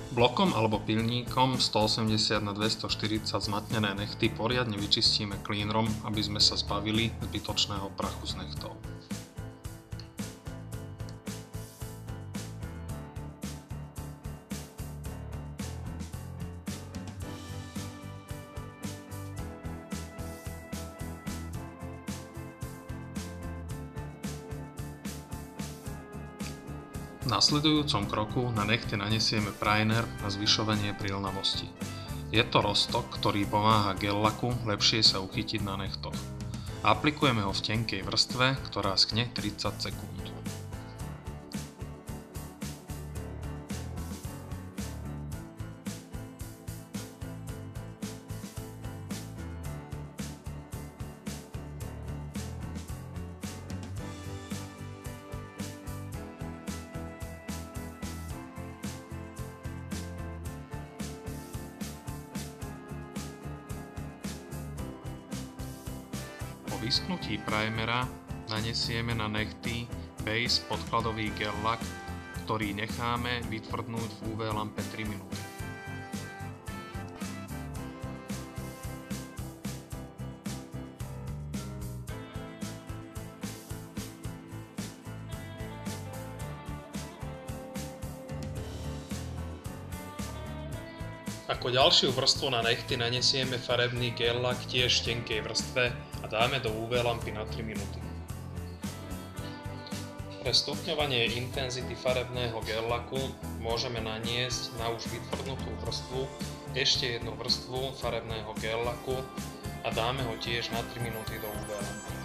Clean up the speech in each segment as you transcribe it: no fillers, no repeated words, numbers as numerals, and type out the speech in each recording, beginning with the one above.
Blokom alebo pilníkom 180 na 240 zmatnené nechty poriadne vyčistíme klínrom, aby sme sa zbavili zbytočného prachu z nechtov. V nasledujúcom kroku na nechty nanesieme primer na zvyšovanie príľnavosti. Je to roztok, ktorý pomáha gel laku lepšie sa uchytiť na nechtoch. Aplikujeme ho v tenkej vrstve, ktorá schne 30 sekúnd. Po vyschnutí primera nanesieme na nechty base podkladový gel lak, ktorý necháme vytvrdnúť v UV lampe 3 minúty. Ako ďalšiu vrstvu na nechty nanesieme farebný gel lak tiež v tenkej vrstve a dáme do UV lampy na 3 minúty. Pre stupňovanie intenzity farebného gel laku môžeme naniesť na už vytvrdnutú vrstvu ešte jednu vrstvu farebného gel laku a dáme ho tiež na 3 minúty do UV lampy.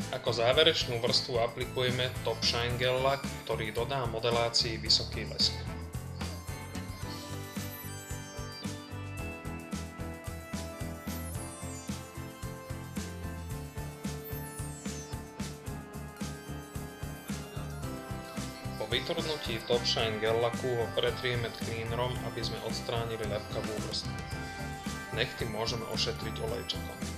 Ako záverečnú vrstvu aplikujeme Top Shine Gel Lak, ktorý dodá modelácii vysoký lesk. Po vytvrdnutí Top Shine Gel Laku ho pretrieme cleanerom, aby sme odstránili lepkavú vrstvu. Nechty môžeme ošetriť olejčekom.